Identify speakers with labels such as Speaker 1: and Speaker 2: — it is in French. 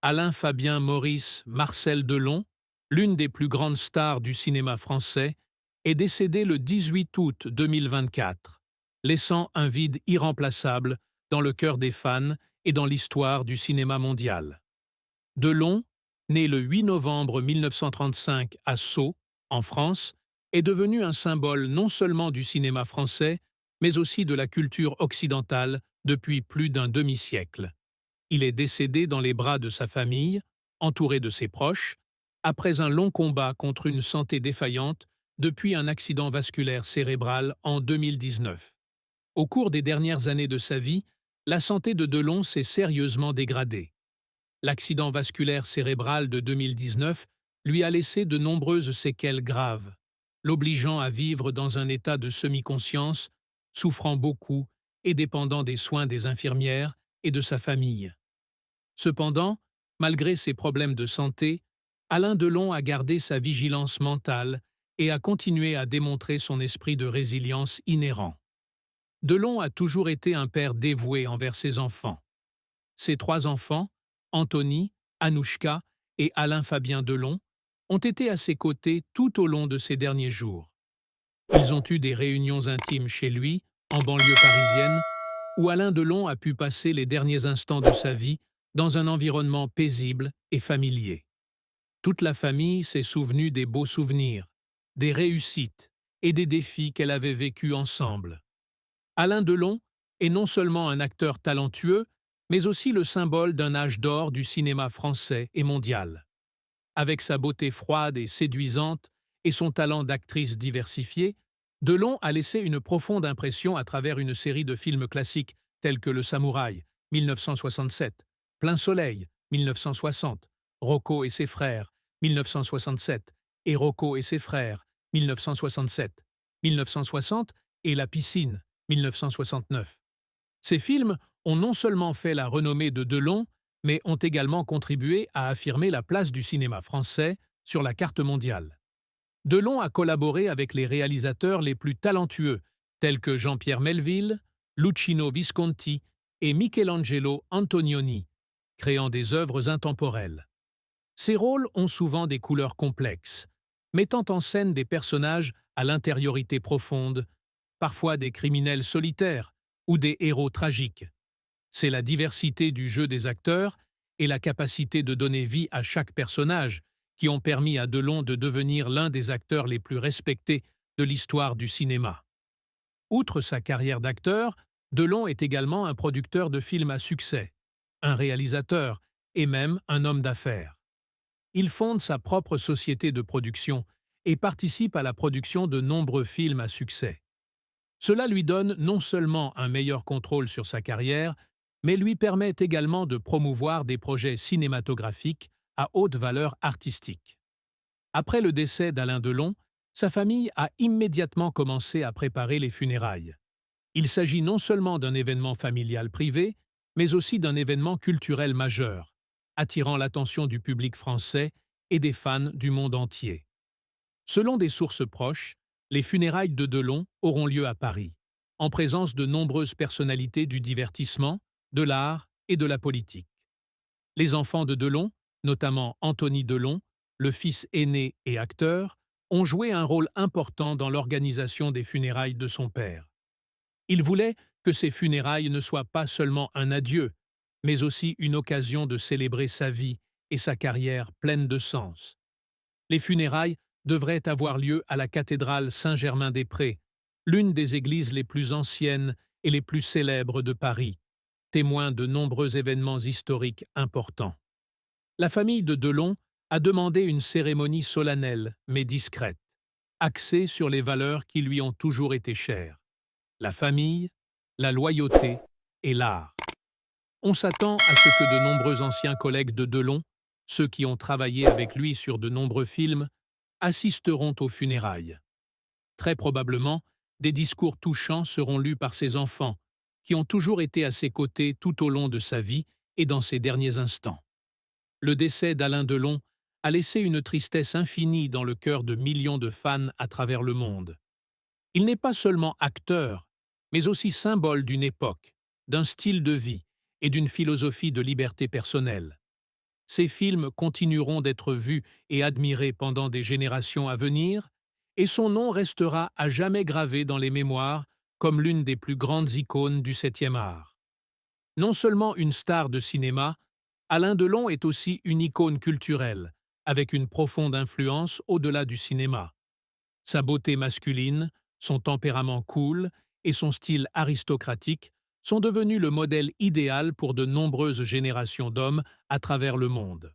Speaker 1: Alain Fabien Maurice Marcel Delon, l'une des plus grandes stars du cinéma français, est décédé le 18 août 2024, laissant un vide irremplaçable dans le cœur des fans et dans l'histoire du cinéma mondial. Delon, né le 8 novembre 1935 à Sceaux, en France, est devenu un symbole non seulement du cinéma français, mais aussi de la culture occidentale depuis plus d'un demi-siècle. Il est décédé dans les bras de sa famille, entouré de ses proches, après un long combat contre une santé défaillante depuis un accident vasculaire cérébral en 2019. Au cours des dernières années de sa vie, la santé de Delon s'est sérieusement dégradée. L'accident vasculaire cérébral de 2019 lui a laissé de nombreuses séquelles graves, l'obligeant à vivre dans un état de semi-conscience, souffrant beaucoup et dépendant des soins des infirmières et de sa famille. Cependant, malgré ses problèmes de santé, Alain Delon a gardé sa vigilance mentale et a continué à démontrer son esprit de résilience inhérent. Delon a toujours été un père dévoué envers ses enfants. Ses trois enfants, Anthony, Anouchka et Alain Fabien Delon, ont été à ses côtés tout au long de ces derniers jours. Ils ont eu des réunions intimes chez lui, en banlieue parisienne, où Alain Delon a pu passer les derniers instants de sa vie dans un environnement paisible et familier. Toute la famille s'est souvenue des beaux souvenirs, des réussites et des défis qu'elle avait vécus ensemble. Alain Delon est non seulement un acteur talentueux, mais aussi le symbole d'un âge d'or du cinéma français et mondial. Avec sa beauté froide et séduisante et son talent d'actrice diversifiée, Delon a laissé une profonde impression à travers une série de films classiques tels que Le Samouraï, 1967, Plein Soleil, 1960, Rocco et ses frères, 1967, et Rocco et ses frères, 1967, 1960 et La Piscine, 1969. Ces films ont non seulement fait la renommée de Delon, mais ont également contribué à affirmer la place du cinéma français sur la carte mondiale. Delon a collaboré avec les réalisateurs les plus talentueux, tels que Jean-Pierre Melville, Luchino Visconti et Michelangelo Antonioni, créant des œuvres intemporelles. Ces rôles ont souvent des couleurs complexes, mettant en scène des personnages à l'intériorité profonde, parfois des criminels solitaires ou des héros tragiques. C'est la diversité du jeu des acteurs et la capacité de donner vie à chaque personnage qui ont permis à Delon de devenir l'un des acteurs les plus respectés de l'histoire du cinéma. Outre sa carrière d'acteur, Delon est également un producteur de films à succès, un réalisateur et même un homme d'affaires. Il fonde sa propre société de production et participe à la production de nombreux films à succès. Cela lui donne non seulement un meilleur contrôle sur sa carrière, mais lui permet également de promouvoir des projets cinématographiques à haute valeur artistique. Après le décès d'Alain Delon, sa famille a immédiatement commencé à préparer les funérailles. Il s'agit non seulement d'un événement familial privé, mais aussi d'un événement culturel majeur, attirant l'attention du public français et des fans du monde entier. Selon des sources proches, les funérailles de Delon auront lieu à Paris, en présence de nombreuses personnalités du divertissement, de l'art et de la politique. Les enfants de Delon, notamment Anthony Delon, le fils aîné et acteur, ont joué un rôle important dans l'organisation des funérailles de son père. Il voulait que ces funérailles ne soient pas seulement un adieu, mais aussi une occasion de célébrer sa vie et sa carrière pleine de sens. Les funérailles devraient avoir lieu à la cathédrale Saint-Germain-des-Prés, l'une des églises les plus anciennes et les plus célèbres de Paris, témoin de nombreux événements historiques importants. La famille de Delon a demandé une cérémonie solennelle mais discrète, axée sur les valeurs qui lui ont toujours été chères: la famille, la loyauté et l'art. On s'attend à ce que de nombreux anciens collègues de Delon, ceux qui ont travaillé avec lui sur de nombreux films, assisteront aux funérailles. Très probablement, des discours touchants seront lus par ses enfants, qui ont toujours été à ses côtés tout au long de sa vie et dans ses derniers instants. Le décès d'Alain Delon a laissé une tristesse infinie dans le cœur de millions de fans à travers le monde. Il n'est pas seulement acteur, mais aussi symbole d'une époque, d'un style de vie et d'une philosophie de liberté personnelle. Ses films continueront d'être vus et admirés pendant des générations à venir, et son nom restera à jamais gravé dans les mémoires comme l'une des plus grandes icônes du 7e art. Non seulement une star de cinéma, Alain Delon est aussi une icône culturelle, avec une profonde influence au-delà du cinéma. Sa beauté masculine, son tempérament cool et son style aristocratique sont devenus le modèle idéal pour de nombreuses générations d'hommes à travers le monde.